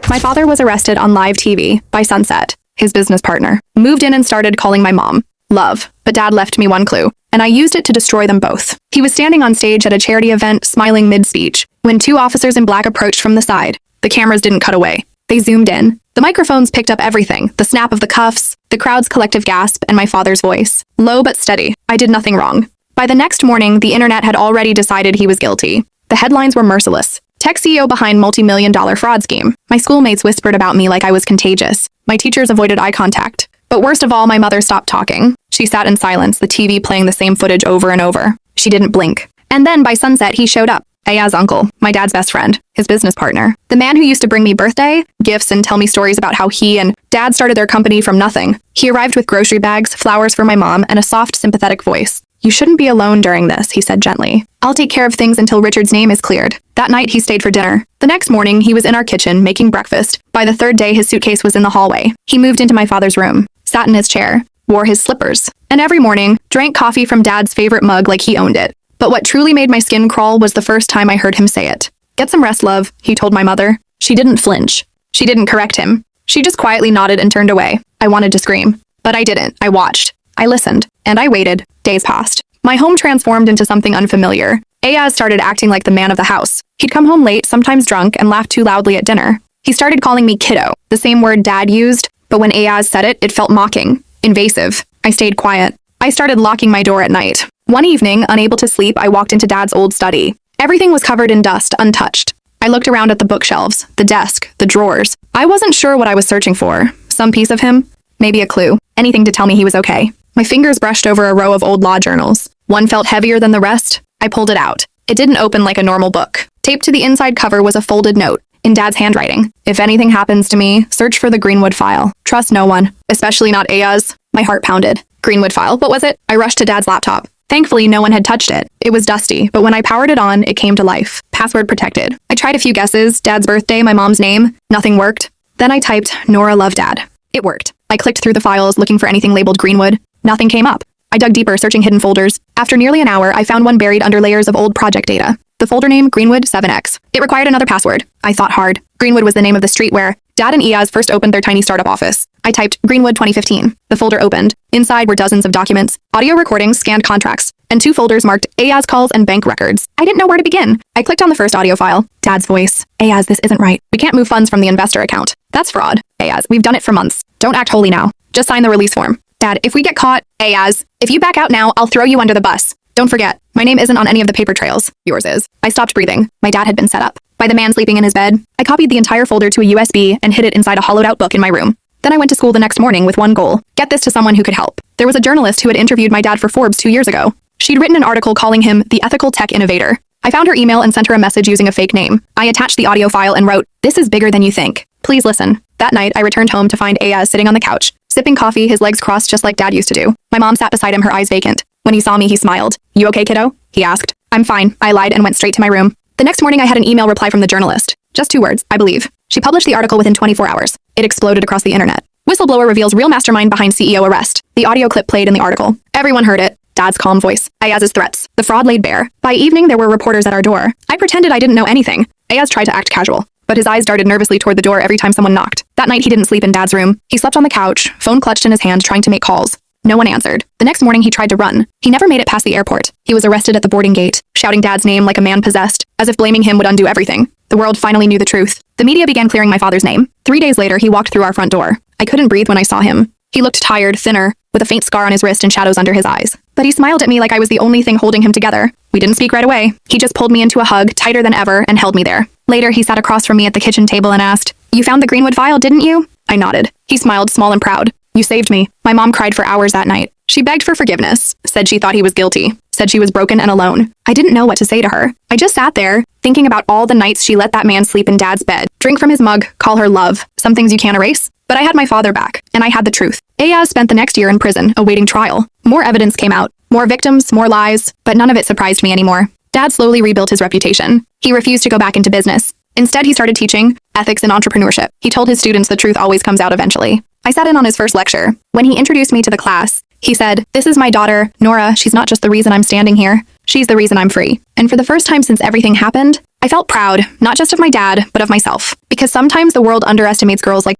My father was arrested on live TV by Sunset, his business partner. Moved in and started calling my mom Love, but Dad left me one clue, and I used it to destroy them both. He was standing on stage at a charity event, smiling mid-speech, when two officers in black approached from the side. The cameras didn't cut away. They zoomed in. The microphones picked up everything, the snap of the cuffs, the crowd's collective gasp, and my father's voice. Low but steady. I did nothing wrong. By the next morning, the internet had already decided he was guilty. The headlines were merciless. Tech CEO behind multi-million-dollar fraud scheme. My schoolmates whispered about me like I was contagious. My teachers avoided eye contact. But worst of all, my mother stopped talking. She sat in silence, the TV playing the same footage over and over. She didn't blink. And then, by sunset, he showed up. Aya's uncle, my dad's best friend, his business partner. The man who used to bring me birthday gifts and tell me stories about how he and Dad started their company from nothing. He arrived with grocery bags, flowers for my mom, and a soft, sympathetic voice. "You shouldn't be alone during this," he said gently. "I'll take care of things until Richard's name is cleared." That night, he stayed for dinner. The next morning, he was in our kitchen making breakfast. By the third day, his suitcase was in the hallway. He moved into my father's room, sat in his chair, wore his slippers, and every morning, drank coffee from Dad's favorite mug like he owned it. But what truly made my skin crawl was the first time I heard him say it. "Get some rest, love," he told my mother. She didn't flinch. She didn't correct him. She just quietly nodded and turned away. I wanted to scream, but I didn't. I watched. I listened. And I waited. Days passed. My home transformed into something unfamiliar. Ayaz started acting like the man of the house. He'd come home late, sometimes drunk, and laugh too loudly at dinner. He started calling me kiddo, the same word Dad used, but when Ayaz said it, it felt mocking, invasive. I stayed quiet. I started locking my door at night. One evening, unable to sleep, I walked into Dad's old study. Everything was covered in dust, untouched. I looked around at the bookshelves, the desk, the drawers. I wasn't sure what I was searching for. Some piece of him? Maybe a clue. Anything to tell me he was okay. My fingers brushed over a row of old law journals. One felt heavier than the rest. I pulled it out. It didn't open like a normal book. Taped to the inside cover was a folded note, in Dad's handwriting. "If anything happens to me, search for the Greenwood file. Trust no one, especially not Ayaz." My heart pounded. Greenwood file, what was it? I rushed to Dad's laptop. Thankfully, no one had touched it. It was dusty, but when I powered it on, it came to life. Password protected. I tried a few guesses, Dad's birthday, my mom's name. Nothing worked. Then I typed, "Nora love Dad." It worked. I clicked through the files looking for anything labeled Greenwood. Nothing came up. I dug deeper, searching hidden folders. After nearly an hour, I found one buried under layers of old project data. The folder name, Greenwood 7X. It required another password. I thought hard. Greenwood was the name of the street where Dad and Ayaz first opened their tiny startup office. I typed Greenwood 2015. The folder opened. Inside were dozens of documents, audio recordings, scanned contracts, and two folders marked Ayaz calls and bank records. I didn't know where to begin. I clicked on the first audio file. Dad's voice. "Ayaz, this isn't right. We can't move funds from the investor account. That's fraud. Ayaz, we've done it for months. Don't act holy now. Just sign the release form. Dad, if we get caught, Ayaz, if you back out now, I'll throw you under the bus. Don't forget, my name isn't on any of the paper trails. Yours is." I stopped breathing. My dad had been set up by the man sleeping in his bed. I copied the entire folder to a USB and hid it inside a hollowed-out book in my room. Then I went to school the next morning with one goal: get this to someone who could help. There was a journalist who had interviewed my dad for Forbes 2 years ago. She'd written an article calling him the ethical tech innovator. I found her email and sent her a message using a fake name. I attached the audio file and wrote, "This is bigger than you think. Please listen." That night, I returned home to find Ayaz sitting on the couch, sipping coffee, his legs crossed just like Dad used to do. My mom sat beside him, her eyes vacant. When he saw me, he smiled. "You okay, kiddo?" he asked. "I'm fine," I lied and went straight to my room. The next morning, I had an email reply from the journalist. Just 2 words, I believe. She published the article within 24 hours. It exploded across the internet. Whistleblower reveals real mastermind behind CEO arrest. The audio clip played in the article. Everyone heard it. Dad's calm voice. Ayaz's threats. The fraud laid bare. By evening, there were reporters at our door. I pretended I didn't know anything. Ayaz tried to act casual, but his eyes darted nervously toward the door every time someone knocked. That night, he didn't sleep in Dad's room. He slept on the couch, phone clutched in his hand, trying to make calls. No one answered. The next morning, he tried to run. He never made it past the airport. He was arrested at the boarding gate, shouting Dad's name like a man possessed, as if blaming him would undo everything. The world finally knew the truth. The media began clearing my father's name. 3 days later, he walked through our front door. I couldn't breathe when I saw him. He looked tired, thinner, with a faint scar on his wrist and shadows under his eyes. But he smiled at me like I was the only thing holding him together. We didn't speak right away. He just pulled me into a hug, tighter than ever, and held me there. Later, he sat across from me at the kitchen table and asked, "You found the Greenwood file, didn't you?" I nodded. He smiled, small and proud. "You saved me." My mom cried for hours that night. She begged for forgiveness, said she thought he was guilty, said she was broken and alone. I didn't know what to say to her. I just sat there, thinking about all the nights she let that man sleep in Dad's bed, drink from his mug, call her love, some things you can't erase. But I had my father back, and I had the truth. Ayaz spent the next year in prison, awaiting trial. More evidence came out, more victims, more lies, but none of it surprised me anymore. Dad slowly rebuilt his reputation. He refused to go back into business. Instead, he started teaching ethics and entrepreneurship. He told his students the truth always comes out eventually. I sat in on his first lecture. When he introduced me to the class, he said, "This is my daughter, Nora. She's not just the reason I'm standing here. She's the reason I'm free. And for the first time since everything happened, I felt proud, not just of my dad, but of myself. Because sometimes the world underestimates girls like